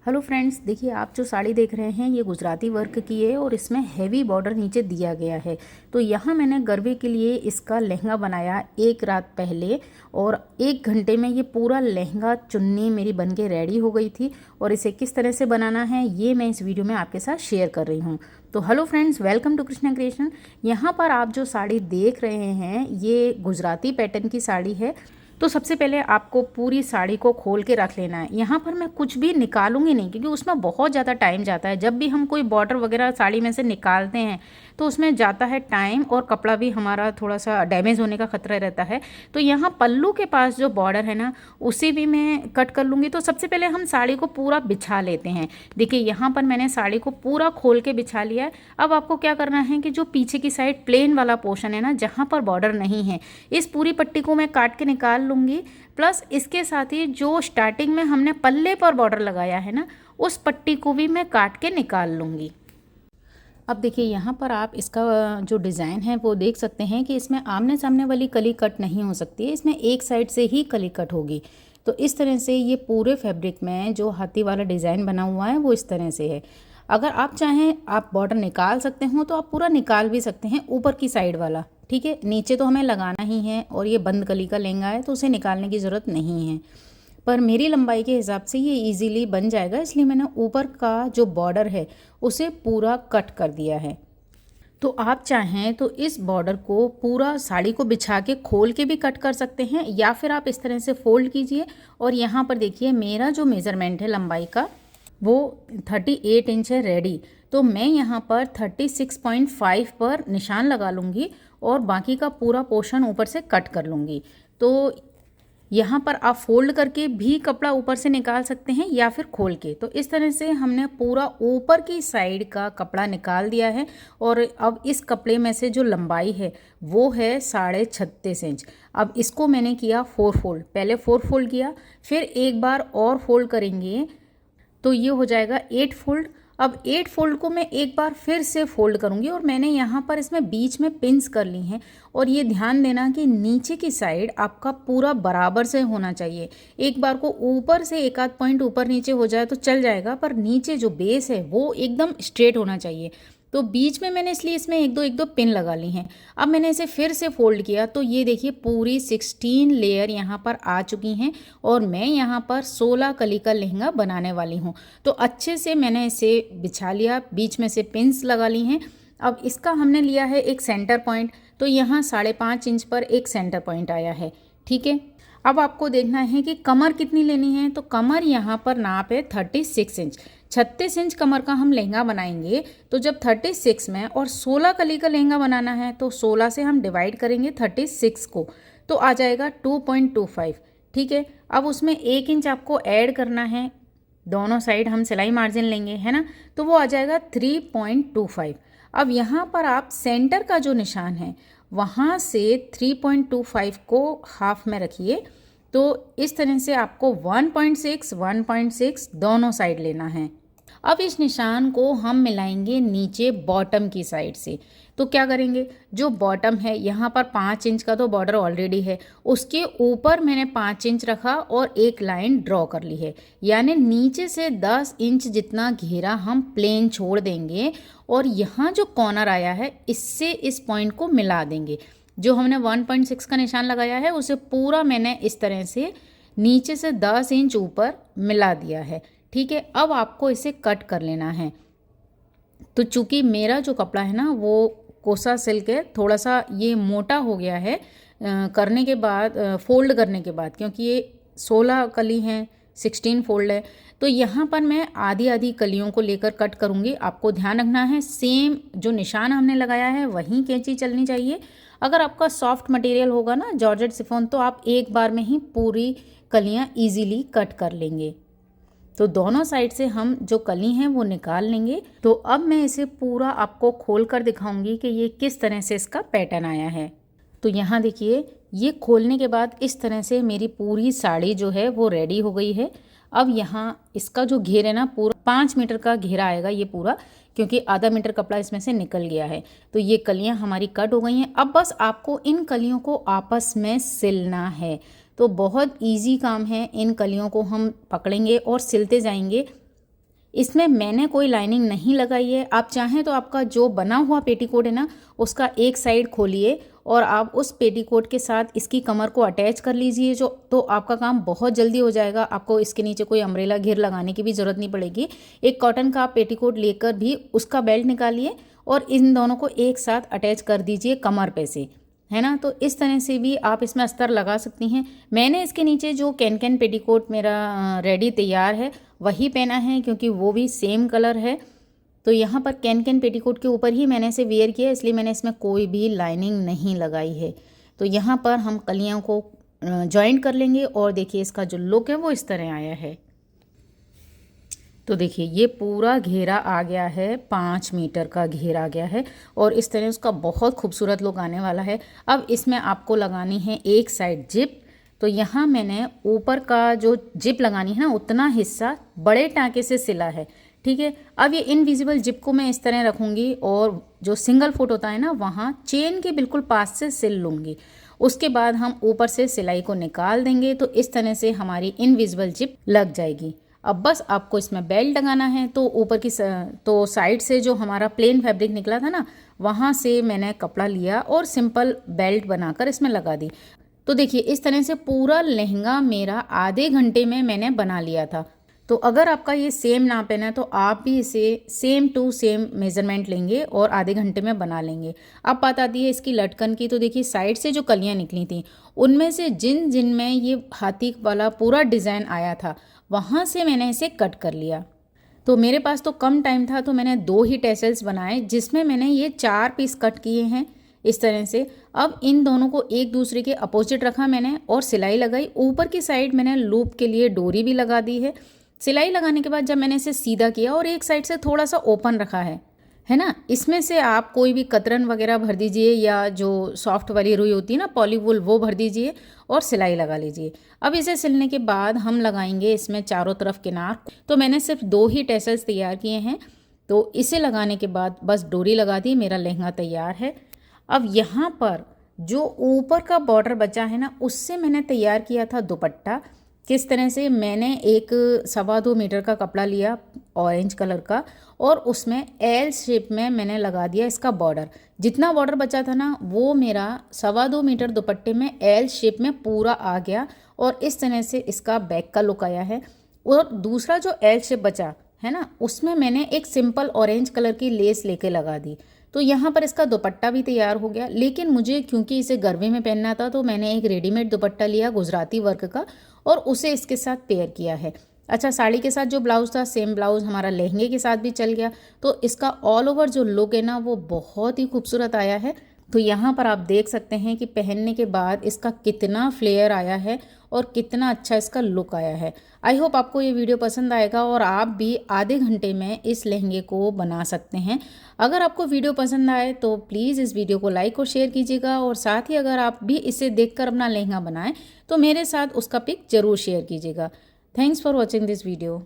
Hello friends, देखिए आप जो साड़ी देख रहे हैं ये गुजराती वर्क की है और इसमें हैवी बॉर्डर नीचे दिया गया है। तो यहाँ मैंने गरबे के लिए इसका लहंगा बनाया एक रात पहले और 1 घंटे में ये पूरा लहंगा चुन्नी मेरी बन के रेडी हो गई थी। और इसे किस तरह से बनाना है ये मैं इस वीडियो में आपके साथ शेयर कर रही हूँ। तो hello friends, welcome to Krishna creation. यहाँ पर आप जो साड़ी देख रहे हैं ये गुजराती पैटर्न की साड़ी है। तो सबसे पहले आपको पूरी साड़ी को खोल के रख लेना है। यहाँ पर मैं कुछ भी निकालूंगी नहीं क्योंकि उसमें बहुत ज़्यादा टाइम जाता है। जब भी हम कोई बॉर्डर वगैरह साड़ी में से निकालते हैं तो उसमें जाता है टाइम और कपड़ा भी हमारा थोड़ा सा डैमेज होने का खतरा रहता है। तो यहाँ पल्लू के पास जो बॉर्डर है ना उसे भी मैं कट कर लूँगी। तो सबसे पहले हम साड़ी को पूरा बिछा लेते हैं। देखिए यहाँ पर मैंने साड़ी को पूरा खोल के बिछा लिया है। अब आपको क्या करना है कि जो पीछे की साइड प्लेन वाला पोर्शन है ना, जहाँ पर बॉर्डर नहीं है, इस पूरी पट्टी को मैं काट के निकाल लूँगी। प्लस इसके साथ ही जो स्टार्टिंग में हमने पल्ले पर बॉर्डर लगाया है ना, उस पट्टी को भी मैं काट के निकाल लूँगी। अब देखिए यहाँ पर आप इसका जो डिज़ाइन है वो देख सकते हैं कि इसमें आमने सामने वाली कली कट नहीं हो सकती है, इसमें एक साइड से ही कली कट होगी। तो इस तरह से ये पूरे फैब्रिक में जो हाथी वाला डिज़ाइन बना हुआ है वो इस तरह से है। अगर आप चाहें आप बॉर्डर निकाल सकते हो तो आप पूरा निकाल भी सकते हैं, ऊपर की साइड वाला। ठीक है, नीचे तो हमें लगाना ही है और ये बंद कली का लहंगा है तो उसे निकालने की ज़रूरत नहीं है। पर मेरी लंबाई के हिसाब से ये इजीली बन जाएगा, इसलिए मैंने ऊपर का जो बॉर्डर है उसे पूरा कट कर दिया है। तो आप चाहें तो इस बॉर्डर को पूरा साड़ी को बिछा के खोल के भी कट कर सकते हैं, या फिर आप इस तरह से फोल्ड कीजिए। और यहाँ पर देखिए मेरा जो मेज़रमेंट है लंबाई का वो 38 इंच है रेडी। तो मैं यहाँ पर 36.5 पर निशान लगा लूँगी और बाकी का पूरा पोर्शन ऊपर से कट कर लूँगी। तो यहाँ पर आप फोल्ड करके भी कपड़ा ऊपर से निकाल सकते हैं या फिर खोल के। तो इस तरह से हमने पूरा ऊपर की साइड का कपड़ा निकाल दिया है। और अब इस कपड़े में से जो लंबाई है वो है 36.5 इंच। अब इसको मैंने किया 4 फोल्ड, पहले 4 फोल्ड किया, फिर एक बार और फोल्ड करेंगे तो ये हो जाएगा 8 फोल्ड। अब 8 फोल्ड को मैं एक बार फिर से फोल्ड करूँगी और मैंने यहाँ पर इसमें बीच में पिंस कर ली हैं। और ये ध्यान देना कि नीचे की साइड आपका पूरा बराबर से होना चाहिए। एक बार को ऊपर से एक आध पॉइंट ऊपर नीचे हो जाए तो चल जाएगा, पर नीचे जो बेस है वो एकदम स्ट्रेट होना चाहिए। तो बीच में मैंने इसलिए इसमें एक दो पिन लगा ली हैं। अब मैंने इसे फिर से फोल्ड किया तो ये देखिए पूरी 16 लेयर यहाँ पर आ चुकी हैं और मैं यहाँ पर 16 कली का लहंगा बनाने वाली हूँ। तो अच्छे से मैंने इसे बिछा लिया, बीच में से पिन्स लगा ली हैं। अब इसका हमने लिया है एक सेंटर पॉइंट, तो यहाँ 5.5 इंच पर एक सेंटर पॉइंट आया है। ठीक है, अब आपको देखना है कि कमर कितनी लेनी है। तो कमर यहाँ पर नाप है 36 इंच। 36 इंच कमर का हम लहंगा बनाएंगे। तो जब 36 में और 16 कली का लहंगा बनाना है तो 16 से हम डिवाइड करेंगे 36 को, तो आ जाएगा 2.25। ठीक है, अब उसमें 1 इंच आपको ऐड करना है। दोनों साइड हम सिलाई मार्जिन लेंगे, है ना, तो वो आ जाएगा 3.25। अब यहाँ पर आप सेंटर का जो निशान है वहाँ से 3.25 को हाफ में रखिए। तो इस तरह से आपको 1.6 दोनों साइड लेना है। अब इस निशान को हम मिलाएंगे नीचे बॉटम की साइड से। तो क्या करेंगे, जो बॉटम है यहाँ पर 5 इंच का तो बॉर्डर ऑलरेडी है, उसके ऊपर मैंने 5 इंच रखा और एक लाइन ड्रॉ कर ली है। यानी नीचे से 10 इंच जितना घेरा हम प्लेन छोड़ देंगे और यहाँ जो कॉर्नर आया है इससे इस पॉइंट को मिला देंगे। जो हमने 1.6 का निशान लगाया है उसे पूरा मैंने इस तरह से नीचे से 10 इंच ऊपर मिला दिया है। ठीक है, अब आपको इसे कट कर लेना है। तो चूंकि मेरा जो कपड़ा है ना वो कोसा सिल्क है, थोड़ा सा ये मोटा हो गया है करने के बाद, फोल्ड करने के बाद, क्योंकि ये 16 कली हैं, 16 फोल्ड है। तो यहाँ पर मैं आधी आधी कलियों को लेकर कट करूँगी। आपको ध्यान रखना है सेम जो निशान हमने लगाया है वहीं कैंची चलनी चाहिए। अगर आपका सॉफ्ट मटेरियल होगा ना, जॉर्जेट शिफॉन, तो आप एक बार में ही पूरी कलियाँ ईजीली कट कर लेंगे। तो दोनों साइड से हम जो कली हैं वो निकाल लेंगे। तो अब मैं इसे पूरा आपको खोल कर दिखाऊंगी कि ये किस तरह से इसका पैटर्न आया है। तो यहाँ देखिए ये खोलने के बाद इस तरह से मेरी पूरी साड़ी जो है वो रेडी हो गई है। अब यहाँ इसका जो घेर है ना पूरा 5 मीटर का घेरा आएगा ये पूरा, क्योंकि आधा मीटर कपड़ा इसमें से निकल गया है। तो ये कलियाँ हमारी कट हो गई हैं। अब बस आपको इन कलियों को आपस में सिलना है। तो बहुत इजी काम है, इन कलियों को हम पकड़ेंगे और सिलते जाएंगे। इसमें मैंने कोई लाइनिंग नहीं लगाई है। आप चाहें तो आपका जो बना हुआ पेटीकोट है ना, उसका एक साइड खोलिए और आप उस पेटीकोट के साथ इसकी कमर को अटैच कर लीजिए, जो तो आपका काम बहुत जल्दी हो जाएगा। आपको इसके नीचे कोई अम्ब्रेला घेर लगाने की भी ज़रूरत नहीं पड़ेगी। एक कॉटन का आप पेटीकोट लेकर भी उसका बेल्ट निकालिए और इन दोनों को एक साथ अटैच कर दीजिए कमर पे से, है ना। तो इस तरह से भी आप इसमें अस्तर लगा सकती हैं। मैंने इसके नीचे जो कैन पेटीकोट मेरा रेडी तैयार है वही पहना है, क्योंकि वो भी सेम कलर है। तो यहाँ पर कैन पेटीकोट के ऊपर ही मैंने इसे वेयर किया, इसलिए मैंने इसमें कोई भी लाइनिंग नहीं लगाई है। तो यहाँ पर हम कलियों को जॉइंट कर लेंगे और देखिए इसका जो लुक है वो इस तरह आया है। तो देखिए ये पूरा घेरा आ गया है, 5 मीटर का घेरा आ गया है और इस तरह उसका बहुत खूबसूरत लुक आने वाला है। अब इसमें आपको लगानी है एक साइड जिप। तो यहाँ मैंने ऊपर का जो जिप लगानी है ना, उतना हिस्सा बड़े टाँके से सिला है, ठीक है। अब ये इनविजिबल जिप को मैं इस तरह रखूँगी और जो सिंगल फुट होता है ना, वहाँ चेन के बिल्कुल पास से सिल लूँगी। उसके बाद हम ऊपर से सिलाई को निकाल देंगे। तो इस तरह से हमारी इनविजिबल जिप लग जाएगी। अब बस आपको इसमें बेल्ट लगाना है। तो ऊपर की तो साइड से जो हमारा प्लेन फैब्रिक निकला था ना, वहाँ से मैंने कपड़ा लिया और सिंपल बेल्ट बनाकर इसमें लगा दी। तो देखिए इस तरह से पूरा लहंगा मेरा आधे घंटे में मैंने बना लिया था। तो अगर आपका ये सेम नाप है ना, तो आप भी इसे सेम टू सेम मेज़रमेंट लेंगे और आधे घंटे में बना लेंगे। अब बात आती है इसकी लटकन की। तो देखिए साइड से जो कलियाँ निकली थी, उनमें से जिन में ये हाथी वाला पूरा डिज़ाइन आया था, वहाँ से मैंने इसे कट कर लिया। तो मेरे पास तो कम टाइम था, तो मैंने 2 ही टेसल्स बनाए, जिसमें मैंने ये 4 पीस कट किए हैं इस तरह से। अब इन दोनों को एक दूसरे के अपोजिट रखा मैंने और सिलाई लगाई। ऊपर की साइड मैंने लूप के लिए डोरी भी लगा दी है। सिलाई लगाने के बाद जब मैंने इसे सीधा किया और एक साइड से थोड़ा सा ओपन रखा है ना, इसमें से आप कोई भी कतरन वगैरह भर दीजिए या जो सॉफ्ट वाली रुई होती है ना, पॉलीवूल, वो भर दीजिए और सिलाई लगा लीजिए। अब इसे सिलने के बाद हम लगाएंगे इसमें चारों तरफ किनार। तो मैंने सिर्फ 2 ही टेसल्स तैयार किए हैं। तो इसे लगाने के बाद बस डोरी लगा दी, मेरा लहंगा तैयार है। अब यहाँ पर जो ऊपर का बॉर्डर बचा है ना, उससे मैंने तैयार किया था दुपट्टा। किस तरह से, मैंने एक 2.25 मीटर का कपड़ा लिया ऑरेंज कलर का और उसमें एल शेप में मैंने लगा दिया इसका बॉर्डर। जितना बॉर्डर बचा था ना, वो मेरा 2.25 मीटर दुपट्टे में एल शेप में पूरा आ गया और इस तरह से इसका बैक का लुक आया है। और दूसरा जो एल शेप बचा है ना, उसमें मैंने एक सिंपल ऑरेंज कलर की लेस लेके लगा दी। तो यहाँ पर इसका दुपट्टा भी तैयार हो गया। लेकिन मुझे क्योंकि इसे गर्मी में पहनना था, तो मैंने एक रेडीमेड दुपट्टा लिया गुजराती वर्क का और उसे इसके साथ पेयर किया है। अच्छा, साड़ी के साथ जो ब्लाउज़ था, सेम ब्लाउज़ हमारा लहंगे के साथ भी चल गया। तो इसका ऑल ओवर जो लुक है ना, वो बहुत ही खूबसूरत आया है। तो यहाँ पर आप देख सकते हैं कि पहनने के बाद इसका कितना फ्लेयर आया है और कितना अच्छा इसका लुक आया है। आई होप आपको ये वीडियो पसंद आएगा और आप भी आधे घंटे में इस लहंगे को बना सकते हैं। अगर आपको वीडियो पसंद आए तो प्लीज़ इस वीडियो को लाइक और शेयर कीजिएगा और साथ ही अगर आप भी इसे देखकर अपना लहंगा बनाएं तो मेरे साथ उसका पिक ज़रूर शेयर कीजिएगा। Thanks for watching this video.